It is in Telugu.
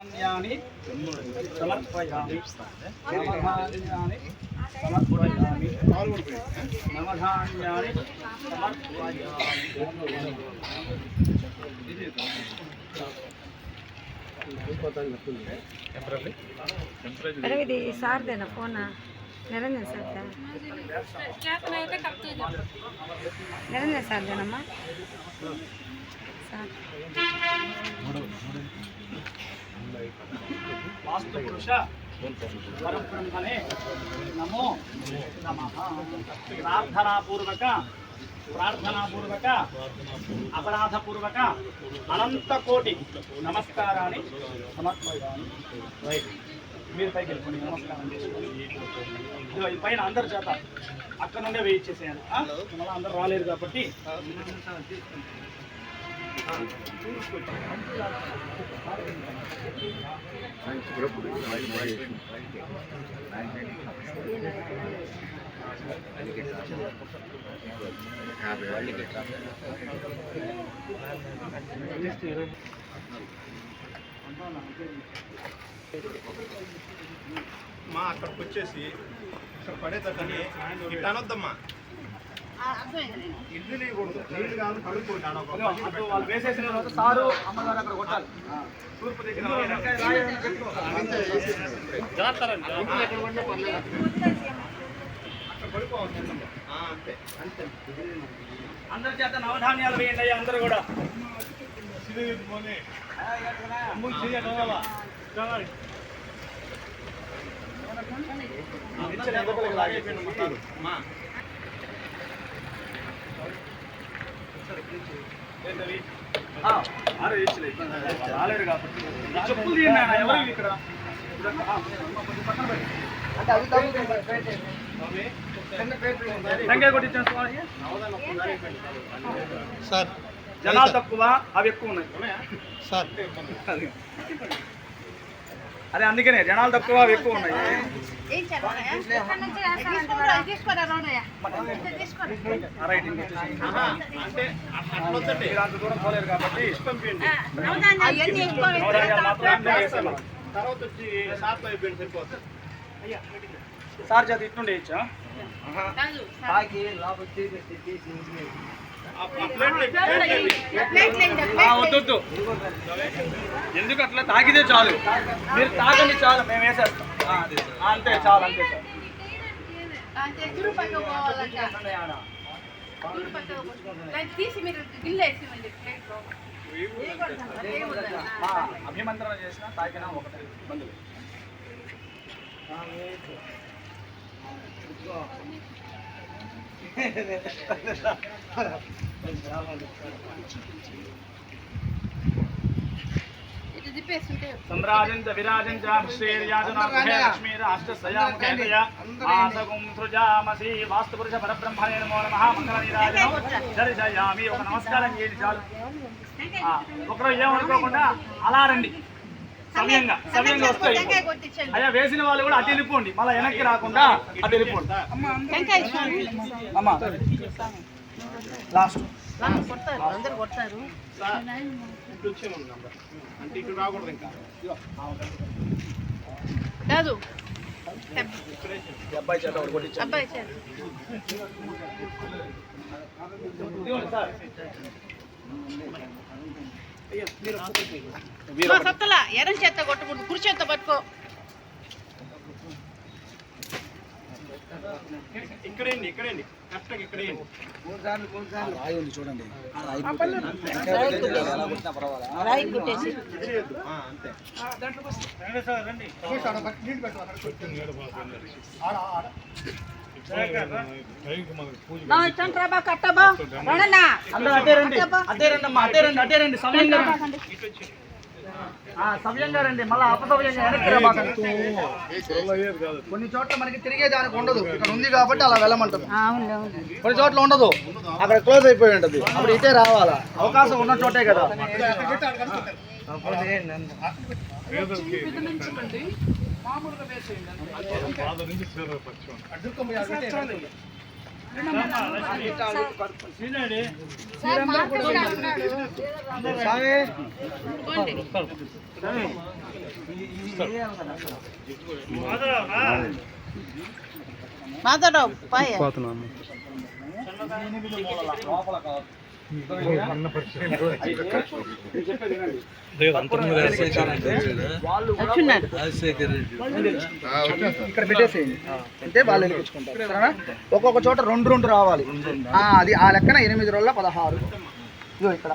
సమర్పయామి సమర్పయామి నవధాన్యాని సమర్పయామి నవధాన్యాని సమర్పయామి. ఇది సార్దేనా ఫోనా నిరంజన్ సార్దా నిరంజన్ సార్దేనమ్మా సార్ వాస్తు పురుష పరబ్రహ్మణే నమో నమః. ప్రార్థనాపూర్వక అపరాధపూర్వక అనంత కోటి నమస్కారాన్ని సమర్పయామి. మీరు పైకి వెళ్ళిపోండి, నమస్కారం చేసుకోండి. ఈ పైన అందరి చేత అక్కడ నుండే వెయిట్ చేసేయాలి. మళ్ళీ అందరు రాలేరు కాబట్టి మా అక్కడికి వచ్చేసి ఇక్కడ పడేటట్టని ఇట్లా అనొద్దమ్మా. ఇల్లు లేకూడదు, నీళ్ళు కాదు కడుక్కోండి. వాళ్ళు వేసేసిన తర్వాత సారు అమ్మగారు అక్కడ కొట్టాలి. తూర్పు దగ్గర అంతే అంతే. అందరి చేత నవధాన్యాలు వేయండి అయ్యా, అందరూ కూడా. రాలేరు కాబట్టి చెప్పులు తీయండి. ఎవరు ఇక్కడ సార్ జనాలు తక్కువ, అవి ఎక్కువ ఉన్నాయి సార్. అదే అందుకనే జనాలు తక్కువ, అవి ఎక్కువ ఉన్నాయి. అంటే అట్లొద్దండి, అంత దూరం పోలేరు కాబట్టి తర్వాత వచ్చి సార్తో అయిపోయింది సరిపోతుంది. సార్ చేత ఇట్టుండే ఇచ్చా వద్దు. ఎందుకు అట్లా తాగితే చాలు, మీరు తాగండి చాలు, మేము వేసేస్తాం. అంతే చాలు, అంతే చాలు. అభిమంత్రణ చేసినా తాగినా ఒకటే ఇబ్బంది లేదు. సంరాజంచ విరాజంచ లక్ష్మీరాష్టసయాముఖేతయ ఆసగుం సృజామసి. వాస్తు పురుష పరబ్రహ్మణే నమో నమః. మంగళ నీరాజనం దర్శయామి. ఒక నమస్కారం చేయండి చాలు. ఒకరోజు ఏమనుకోకుండా అలా రండి, సవ్యంగా వస్తాయి. అయ్యా వేసిన వాళ్ళు కూడా అటు వెళ్ళిపోండి, మళ్ళీ వెనక్కి రాకుండా అటు వెళ్ళిపోండి. అమ్మా లాస్ట్ అందరు కొడతారు. ఇటు వచ్చేమన్నా అంటే ఇటు రాకూడదు ఇంకా. కాదు అబ్బాయి చేత ఒకటి కొట్టించండి. అబ్బాయి సార్ సత్తలా ఎరం చేత కొట్టకూడదు, కుడి చేత పట్టుకో. ఇక్కడేండి కరెక్ట్గా ఇక్కడేండి. రాయి ఉంది చూడండి, రాయి కొట్టేసి అంతే. అందరూ అదే రండి అమ్మా, అదే రండి సవ్యంగా రండి, మళ్ళీ అపసవ్యంగా వెనక్కి రాబాకండి. కొన్ని చోట్ల మనకి తిరిగేదానికి ఉండదు, ఇక్కడ ఉంది కాబట్టి అలా వెళ్ళమంటుంది. కొన్ని చోట్ల ఉండదు, అక్కడ క్లోజ్ అయిపోయి ఉంటుంది, అప్పుడు ఇటే రావాలా. అవకాశం ఉన్న చోటే కదా. మామూలుగా వేసేయండి. మాధవరావు పాయ ఇక్కడ పెట్టేసేయండి అంటే వాళ్ళు వెలిగించుకుంటారు సరేనా. ఒక్కొక్క చోట 2 రావాలి. అది ఆ లెక్కన 8 రోజుల 16. ఇదిగో ఇక్కడ